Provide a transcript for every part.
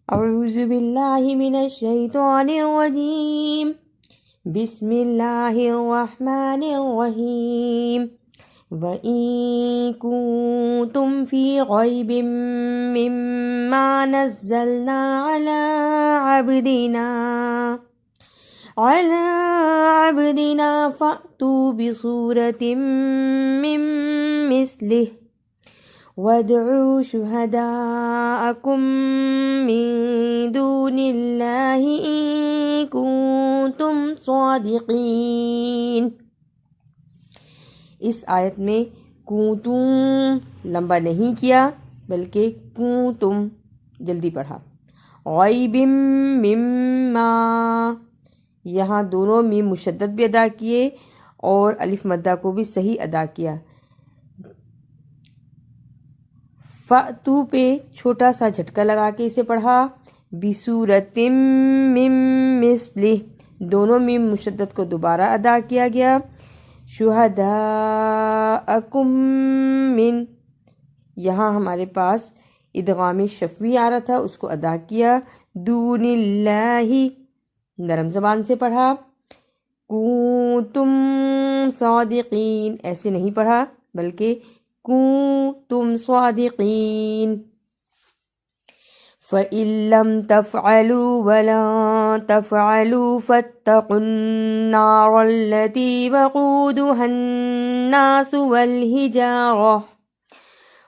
अऊज़ु बिल्लाहि मिनश शैतानिर रजीम बिस्मिल्लाहिर रहमानिर रहीम व इन कुंतुम फी गैबिम मिम्मा नज़्ज़लना अला अब्दिना फ़अतू बिसूरतिम मिन मिस्लिहि वदउ शुहदाअकुम मिन दूनिल्लाहि इन कुंतुम सादिकीन। इस आयत में कुंतुम लंबा नहीं किया बल्कि कुंतुम जल्दी पढ़ा। गैबिम मिम्मा, यहाँ दोनों मीम मुशद्दद भी अदा किए और अलिफ मद्दा को भी सही अदा किया। फ़अतू पे छोटा सा झटका लगा के इसे पढ़ा। बिसूरतिम मिन मिस्लिह, दोनों मीम मुशद्दद को दोबारा अदा किया गया। शुहदाअकुम मिन, यहाँ हमारे पास इदगाम शफ़वी आ रहा था, उसको अदा किया। दूनिल्लाहि, नरम ज़बान से पढ़ा। कुंतुम सादिकीन, ऐसे नहीं पढ़ा बल्कि कुंतुम सादिकीन। फ़इल्लम तफ़अलू वलन तफ़अलू फ़त्तक़ुन्नारल्लती वक़ूदुहन्नासु वल्हिजारह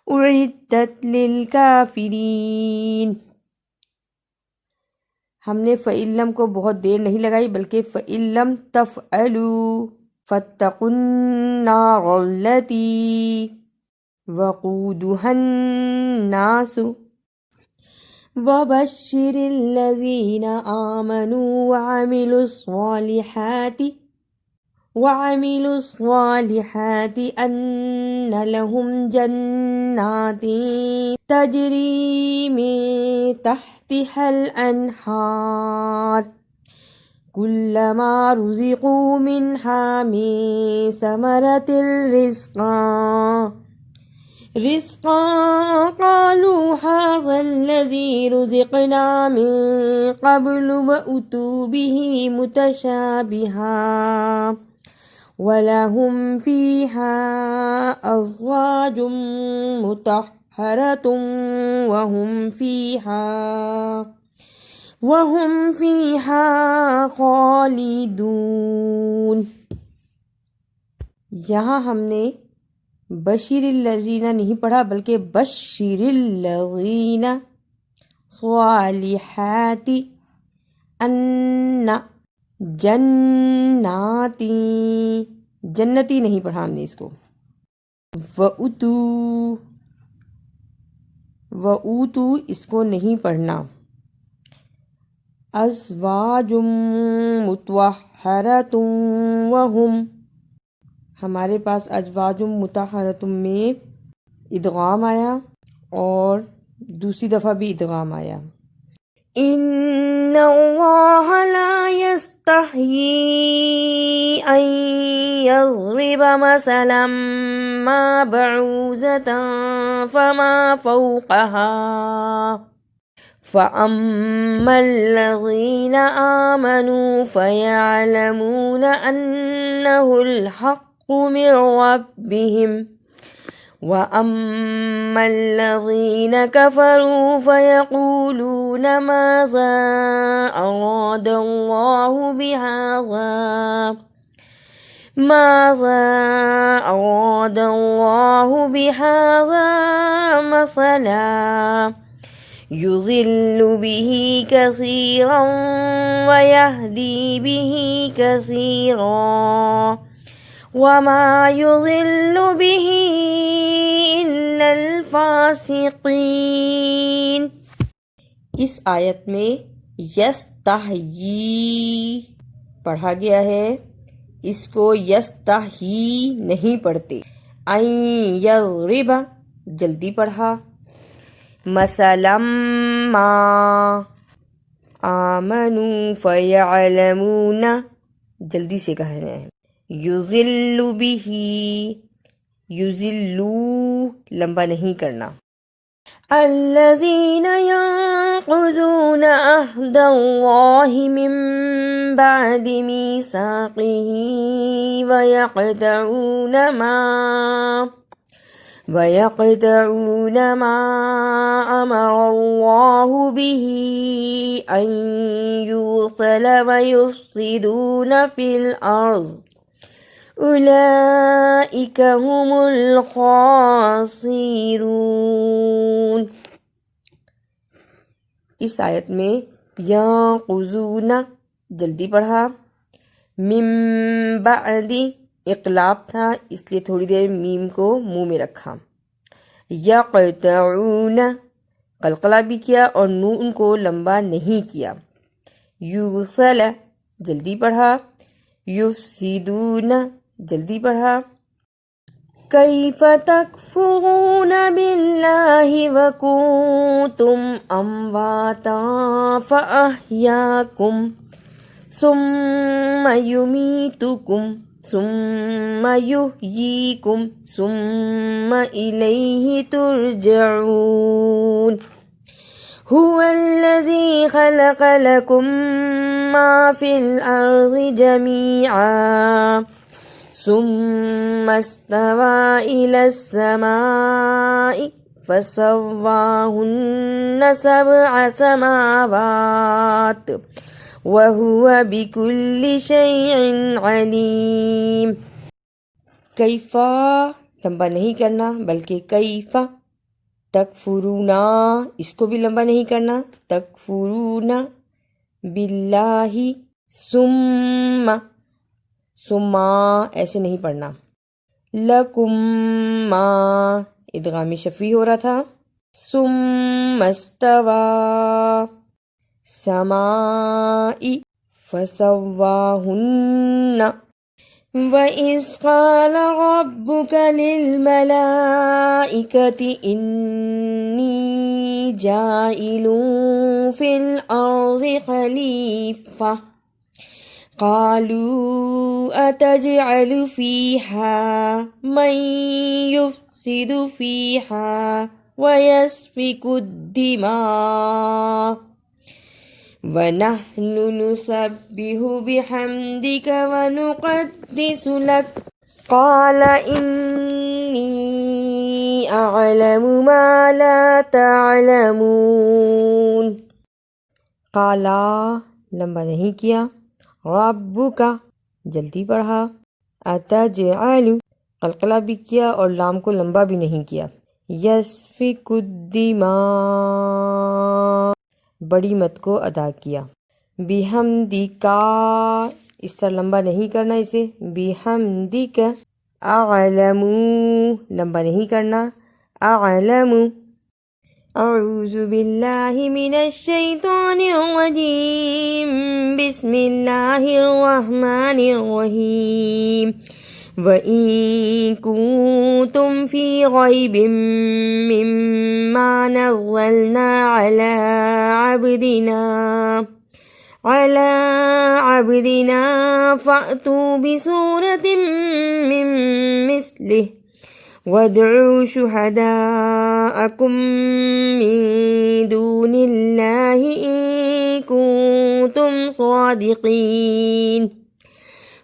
उइद्दत लिलकाफ़िरीन। हमने फ़इल्लम को बहुत देर नहीं लगाई बल्कि फ़इल्लम तफ़अलू फ़त्तक़ुन्नारल्लती वक़ूदुहन्नासु वबश्शिरिल्लज़ीना आमनू वअमिलुस्सालिहाति अन्ना लहुम जन्नातिन तजरी मिन तहतिहल अन्हार कुल्लमा रुज़िक़ू मिन्हा मिन समरतिर रिज़्क़न क़ालू हाज़ाल्लज़ी रुज़िक़ना मिन क़ब्लु वअतू बिही मुतशाबिहा वलहुम फ़ीहा अज़वाजुम मुतहहरतुन वहुम फ़ीहा ख़ालिदून। यहाँ हमने बशीरिल्लज़ीना नहीं पढ़ा बल्कि बशीरिल्लज़ीना स्वालिहाति अन्ना जन्नाती, जन्नती नहीं पढ़ा हमने इसको। वऊतू इसको नहीं पढ़ना। अज़वाजुम मुतहहरतुम वहुम, हमारे पास अज़वाजुम मुतहहरतुम में इदगाम आया और दूसरी दफ़ा भी इदगाम आया। इन्नल्लाह ला यस्तहयी अन यज़रिबा मसलन मा बऊज़तन फमा फ़ौक़हा फ़अम्मल्लज़ीना आमनू फ़यअलमून अन्नहुल हक़्क़ु मिन रब्बिहिम वअम्मल्लज़ीन कफ़रू फ़यक़ूलून माज़ा अरादल्लाहु बिहाज़ा मसला युज़िल्लु बिही कसीरन वयहदी बिही कसीरन वमा युज़िल्लु बिही इल्लल फ़ासिक़ीन। इस आयत में यस्तहयी पढ़ा गया है, इसको यस्तही नहीं पढ़ते। अन यज़रिबा जल्दी पढ़ा। मसलम मा आमनू फ़यअलमूना जल्दी से कहना है। युज़िल्लु बिही, युज़िल्लू लंबा नहीं करना। अल्लज़ीना ينقضون عهد الله من بعد ميثاقه ويقطعون ما أمر الله به أن يوصل ويفسدون في الأرض أولئك هم الخاسرون. इस आयत में यंकुज़ूना जल्दी पढ़ा, मिम बादी इक़लाब था इसलिए थोड़ी देर मीम को मुंह में रखा, यक़तऊना कलकला भी किया और नून को लंबा नहीं किया, यूसल जल्दी पढ़ा, युफ़सिदूना जल्दी पढ़ा, कैफ़ तकफ़ुरून बिल्लाहि व कुंतुम अम्वाता फ़अह्याकुम सुम्मा युमीतुकुम सुम्मा युह्यीकुम सुम्मा इलैहि तुरजऊन। हुवल्लज़ी खलक़ लकुम मा फ़िल अर्ज़ि जमीआ सुम्मा इस्तवा इलस समाइ फसव्वाहुन्न सबअ समावात वहुवा बिकुल्लि शैइन अलीम। कैफ़ा लंबा नहीं करना बल्कि कैफ़ा, तकफुरूना इसको भी लंबा नहीं करना, तकफुरूना बिल्लाही, सुम्मा सुम्मा ऐसे नहीं पढ़ना, लकुम्मा इदगामी शफ़ी हो रहा था, सुम्मस्तवा समाई फसव्वाहुन्ना व इज़ क़ाल रब्बुका लिल-मलाइकति इन्नी जाइलुन फ़िल अर्ज़ि ख़लीफ़ा क़ालू अतजअलु फ़ीहा मन युफ़्सिदु फ़ीहा व यस्फ़िकु दिमा व नहनु नुसब्बिहु बिहम्दिक व नुक़द्दिसु लक क़ाल इन्नी अअलमु मा ला तअलमून। क़ाला लंबा नहीं किया, रब्बुका जल्दी पढ़ा, अतजअलु क़लक़ला भी किया और लाम को लंबा भी नहीं किया, यस्फ़िकुद्दिमा बड़ी मत को अदा किया, बिहम्दिका इस तरह लंबा नहीं करना इसे, बिहम्दिका अअलमु लंबा नहीं करना, अअलमु अऊज़ु बिल्लाहि मिनश शैतानिर रजीम बिस्मिल्लाहिर रहमानिर रहीम व इन कुंतुम फी गैबिम मिम्मा नज़्ज़लना अला अब्दिना फ़अतू बिसूरतिम मिन मिस्लिहि वदउ शुहदाअकुम मिन दूनिल्लाहि इन कुंतुम सादिक़ीन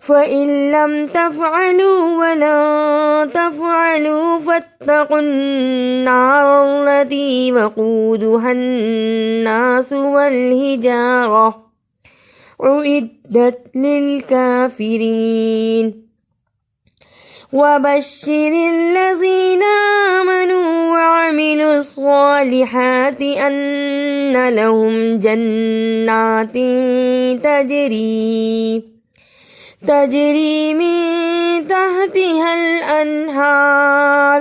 फ़इन लम तफ़अलू वलन तफ़अलू फ़त्तक़ुन्नारल्लती वक़ूदुहन्नासु वल्हिजारह उइद्दत लिलकाफ़िरीन वबश्शिरिल्लज़ीना आमनू वअमिलुस्सॉलिहाति अन्न लहुम जन्नातिन तजरी मिन तहतिहल अन्हार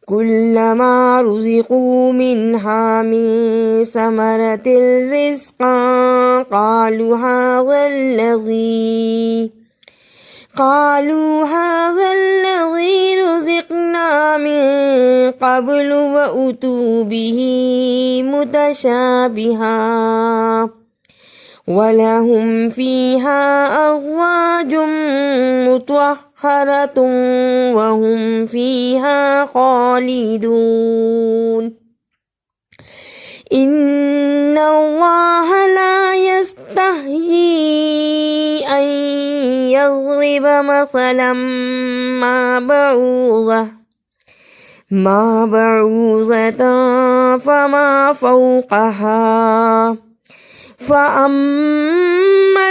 कुल्लमा रुज़िक़ू मिन्हा मिन समरतिर रिज़्क़न क़ालू हाज़ल्लज़ी रुज़िक़ना मिन क़ब्लु व उतू बिही मुतशाबिहा वलहुम फ़ीहा अज़वाजुम मुतहहरतुन वहुम फ़ीहा ख़ालिदून। इन्ना يستحيي أن يضرب مثلا ما بعوضة فما فوقها فأما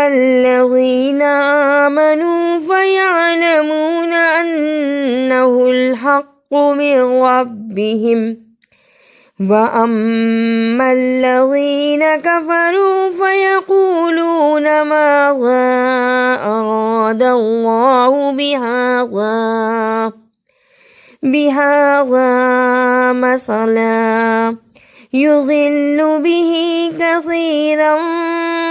الذين آمنوا فيعلمون أنه الحق من ربهم وأما الذين كفروا فيقولون ماذا أراد الله بهذا مثلا يضل به كثيرا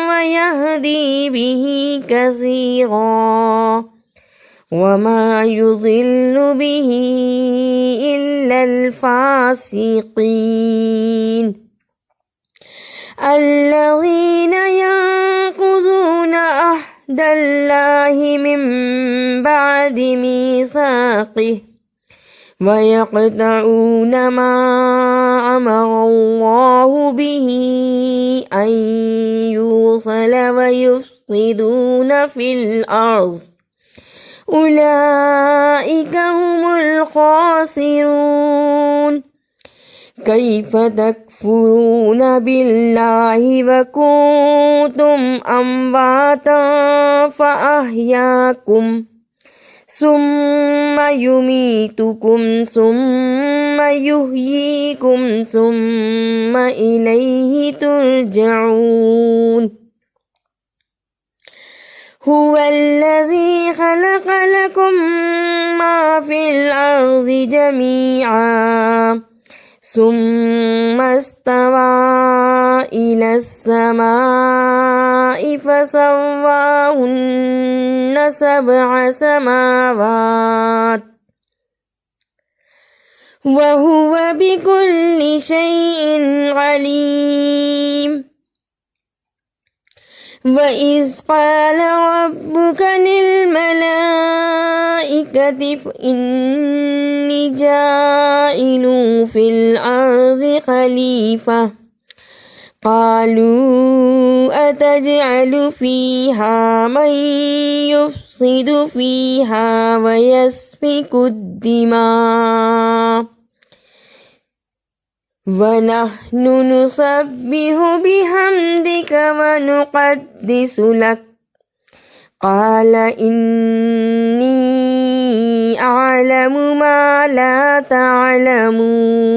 ويهدي به كثيرا وما يضل به إلا الفاسقين الذين ينقضون عهد الله من بعد ميثاقه ويقطعون ما أمر الله به أن يوصل ويفسدون في الأرض أولئك هم الخاسرون كيف تكفرون بالله وكنتم أمواتا فأحياكم ثم يميتكم ثم يحييكم ثم إليه ترجعون هو الذي خلق لكم ما في الأرض جميعا ثم استوى إلى السماء فسواهن 7 سماوات وهو بكل شيء عليم وإذ قال ربك للملائكة إني جاعل في الأرض خليفة قالوا أتجعل فيها من يفسد فيها ويسفك الدماء ونحن نسبح بحمدك ونقدس لك قال إني أعلم ما لا تعلمون।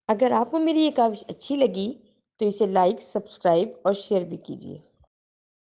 अगर आपको मेरी ये काविश अच्छी लगी तो इसे लाइक, सब्सक्राइब और शेयर भी कीजिए।